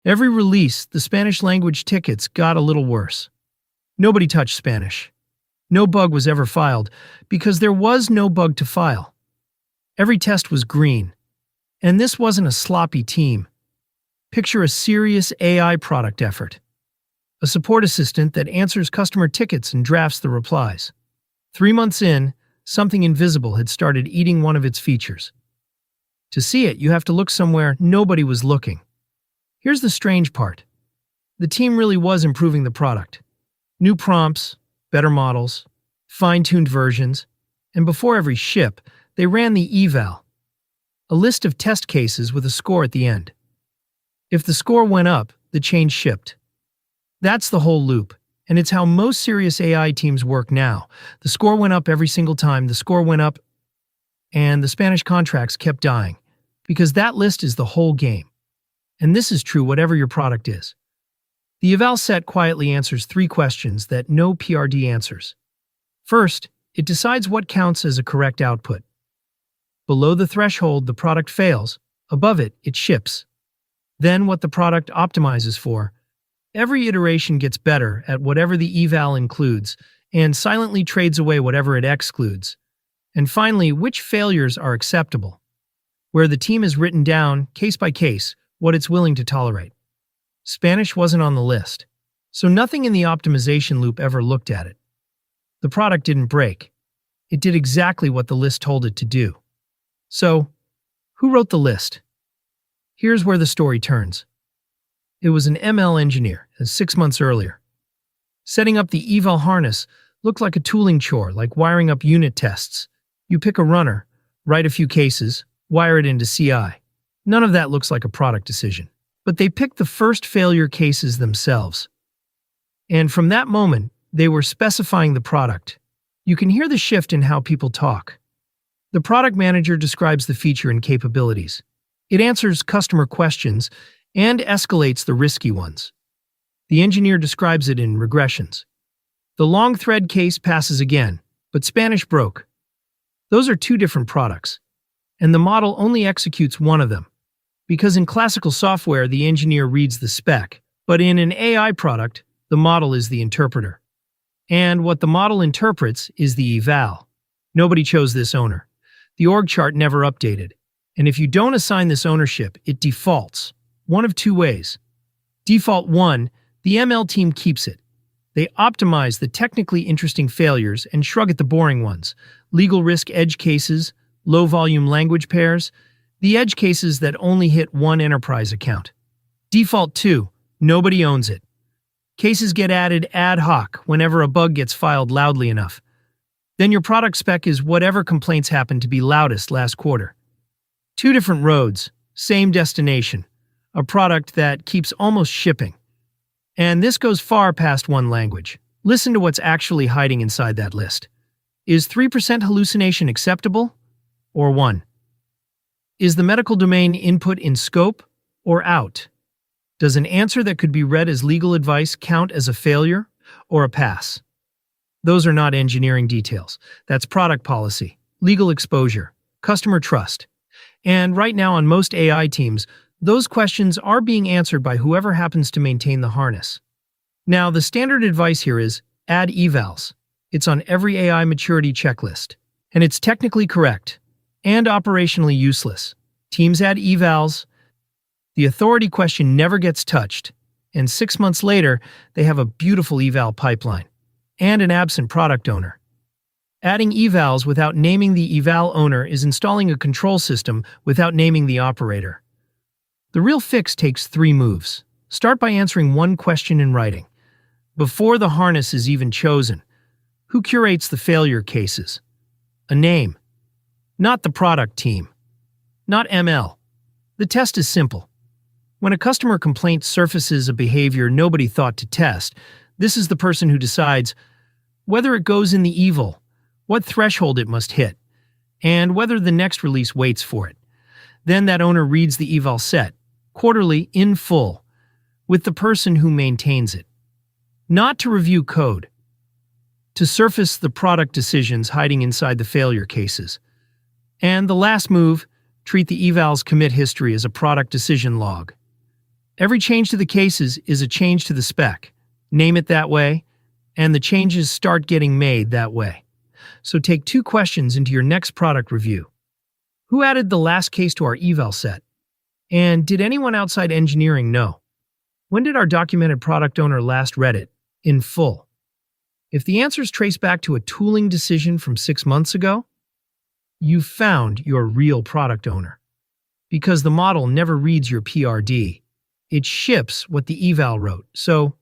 Every release, the Spanish language tickets got a little worse. Nobody touched Spanish. No bug was ever filed because there was no bug to file. Every test was green. And this wasn't a sloppy team. Picture a serious AI product effort. A support assistant that answers customer tickets and drafts the replies. 3 months in, something invisible had started eating one of its features. To see it, you have to look somewhere nobody was looking. Here's the strange part. The team really was improving the product. New prompts, better models, fine-tuned versions, and before every ship, they ran the eval, a list of test cases with a score at the end. If the score went up, the change shipped. That's the whole loop, and it's how most serious AI teams work now. The score went up every single time, the score went up, and the Spanish contracts kept dying, because that list is the whole game. And this is true whatever your product is. The eval set quietly answers 3 questions that no PRD answers. First, it decides what counts as a correct output. Below the threshold, the product fails. Above it, it ships. Then what the product optimizes for. Every iteration gets better at whatever the eval includes and silently trades away whatever it excludes. And finally, which failures are acceptable, where the team has written down, case by case, what it's willing to tolerate. Spanish wasn't on the list, so nothing in the optimization loop ever looked at it. The product didn't break. It did exactly what the list told it to do. So, who wrote the list? Here's where the story turns. It was an ML engineer, as 6 months earlier. Setting up the eval harness looked like a tooling chore, like wiring up unit tests. You pick a runner, write a few cases, wire it into CI. None of that looks like a product decision. But they picked the first failure cases themselves. And from that moment, they were specifying the product. You can hear the shift in how people talk. The product manager describes the feature and capabilities. It answers customer questions and escalates the risky ones. The engineer describes it in regressions. The long thread case passes again, but Spanish broke. Those are 2 different products, and the model only executes one of them. Because in classical software, the engineer reads the spec, but in an AI product, the model is the interpreter. And what the model interprets is the eval. Nobody chose this owner. The org chart never updated. And if you don't assign this ownership, it defaults. One of 2 ways. Default 1, the ML team keeps it. They optimize the technically interesting failures and shrug at the boring ones. Legal risk edge cases, low-volume language pairs, the edge cases that only hit one enterprise account. Default 2, nobody owns it. Cases get added ad hoc whenever a bug gets filed loudly enough. Then your product spec is whatever complaints happen to be loudest last quarter. 2 different roads, same destination. A product that keeps almost shipping. And this goes far past one language. Listen to what's actually hiding inside that list. Is 3% hallucination acceptable? Or 1? Is the medical domain input in scope or out? Does an answer that could be read as legal advice count as a failure or a pass? Those are not engineering details. That's product policy, legal exposure, customer trust. And right now on most AI teams, those questions are being answered by whoever happens to maintain the harness. Now, the standard advice here is add evals. It's on every AI maturity checklist. And it's technically correct and operationally useless. Teams add evals. The authority question never gets touched. And 6 months later, they have a beautiful eval pipeline and an absent product owner. Adding evals without naming the eval owner is installing a control system without naming the operator. The real fix takes 3 moves. Start by answering one question in writing. Before the harness is even chosen, who curates the failure cases? A name. Not the product team. Not ML. The test is simple. When a customer complaint surfaces a behavior nobody thought to test, this is the person who decides whether it goes in the evil, what threshold it must hit, and whether the next release waits for it. Then that owner reads the eval set, quarterly, in full, with the person who maintains it. Not to review code. To surface the product decisions hiding inside the failure cases. And the last move, treat the eval's commit history as a product decision log. Every change to the cases is a change to the spec. Name it that way, and the changes start getting made that way. So take 2 questions into your next product review. Who added the last case to our eval set? And did anyone outside engineering know? When did our documented product owner last read it, in full? If the answers trace back to a tooling decision from 6 months ago, you've found your real product owner. Because the model never reads your PRD. It ships what the eval wrote. So,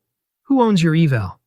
who owns your eval?